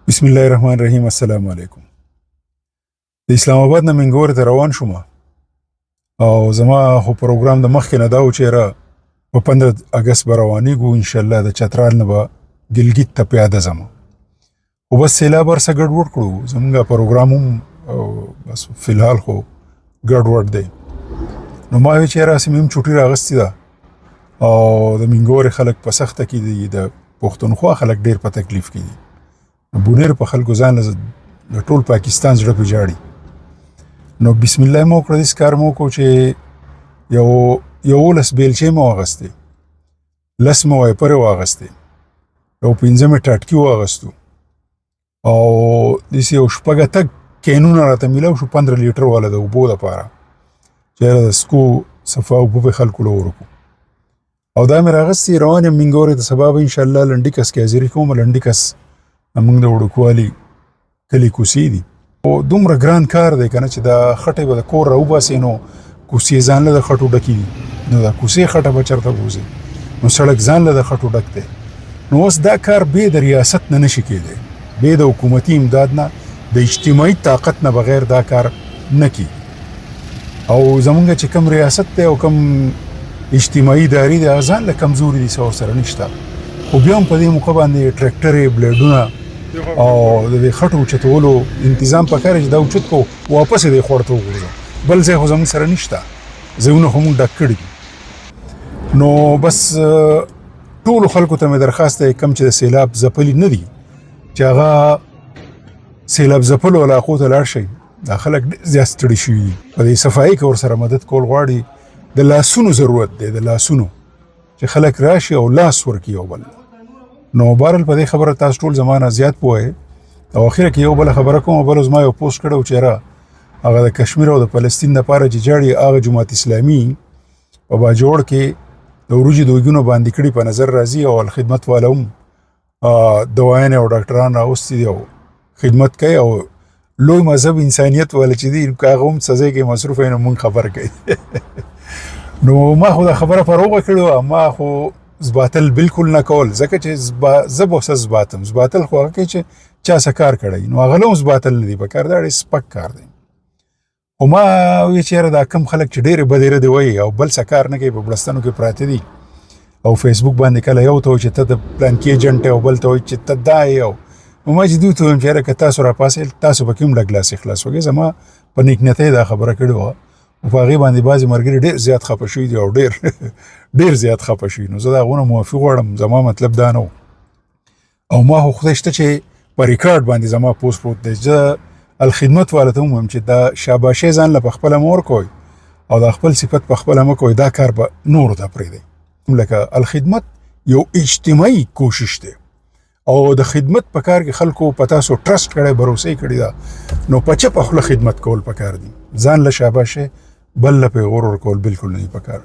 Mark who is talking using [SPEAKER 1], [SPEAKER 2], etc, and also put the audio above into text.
[SPEAKER 1] بسم الله الرحمن الرحیم. السلام علیکم. د اسلام آباد نه منګور ته روان شوم او زما خو پروګرام د مخکې نه دا و چې را په 15 اگست به روانېږو ان شاء الله. د چترال نه به ګلګت ته پیاده ځم خو بس سیلاب ورسه ګډوډ کړو. زمونږ پروګرام هم بس فلحال خو ګډوډ دی. نو ما وی چې راسې مې هم چوټي راغستې ده او د منګورې خلک په سخته کې دي، د پښتونخوا خلک ډېر په تکلیف کې دي. بونیر په خلکو ځان د ټول پاکستان زړه په جاړي. نو بسم الله مو کړه، دې کار مو کو چې یو لس بیلچې مو واغستې، لس مو وایپرې واغستې، یو 15 ټاټکي واغستو او داسې یو شپږ اتګ کینونه راته میلاو شو 15 لیټر والا د اوبو دپاره چې د سکو صفا اوبه به خلکو له ورکو. او دا مې راغستې روان یم منګورې ته. سبا به انشاءالله لنډیکس کې حاضري کوم. لنډیکس موږ د وړوکوالي کلي کوڅې دي او دومره ګران کار دی که نه چې دا خټې به د کور راوباسې نو کوڅې ځان له د خټو ډکې دي. نو دا کوڅې خټه به چېرته بوځي، نو سړک ځان له د خټو ډک دی. نو اوس دا کار بې د ریاست نه نشي کېدی، بې د حکومتي امداد نه، د اجتماعي طاقت نه بغیر دا کار نه کېږي. او زمونږ چې کم ریاست دی او کم اجتماعي ادارې دی هغه ځان له کمزوري دي، څه ورسره نشته. خو بیا هم په دې موقع باندې ټریکټرې، بلیډونه او د دې خټو اوچتولو انتظام پکار چې دا اوچت کو واپس دې خوړ ته وګورځو. بل ځای خو زموږ سره نشته، ځایونه خو موږ ډک کړي دي. نو بس ټولو خلکو ته مې درخواست دی کم چې د سیلاب ځپلي نه دي چې هغه سیلاب ځپلو علاقو ته لاړ شئ. دا خلک ډېر زیات ستړي شوي دي. په دې صفایي کې ورسره مدد کول غواړي. د لاسونو ضرورت دی، د لاسونو چې خلک راشي او لاس ورکړي یو بل. نو بهرحال په دې خبره تاسو ټول زمانه زیات پوهئ. او اخره کې یو بله خبره کوم. بل زما یو پوسټ کړی و چې را هغه د کشمیر او د فلسطین دپاره چې جاړي هغه جماعت اسلامي په باجوړ کې د وریجو د ویګونو باندې کړي په نظر راځي او الخدمت والا هم دوايانې او ډاکټران راوستي دي او خدمت کوي. او لوی مذهب انسانیت والا چې دي هغه هم سزا کې مصروف وي، نو مونږ خبر کوي. نو ما خو دا خبره فروغه کړې، ما خو زباتل بالکل نه کول، ځکه چې زه به څه زباتم. زباتل خو هغه کې چې چا څه کار کړی، نو هغه هم زباتل نه دي پکار، دا ډېر سپک کار دی. خو ما وی چې دا کم خلک چې ډېرې بدې ردې وایي او بل څه کار نه کوي، په بړستانو کې پراته دي او فیسبوک باندې کله یو ته وایي چې ته د پلانکي ایجنټ یې او بل ته وایي چې ته دا یې. او ما چې دوی ته وایم چې یاره که تاسو راپاسئ تاسو پکې هم ډک ګلاس اخلاص وکړئ. زما په نیکنیتۍ دا خبره کړې وه او په هغې باندې بعضې ملګري ډېر زیات خفه شوي دي او ډېر زیات خفه شوي. نو زه د هغو نه معافي غواړم. زما مطلب دا نه و. او ما خو خدای شته چې په ریکارډ باندې زما پوسټ پروت دی. زه الخدمت والا ته هم وایم چې دا شاباشۍ ځان له په خپله مه ورکوئ او دا خپل صفت په خپله مه کوئ. دا کار به نورو ته پرېږدئ. لکه الخدمت یو اجتماعي کوشش دی او د خدمت په کار کې خلکو په تاسو ټرسټ کړی، بروسې کړي ده، نو په چپه خوله خدمت کول پکار دي. ځان له شاباشۍ بل له پیغور ورکول بالکل نه دي پکار.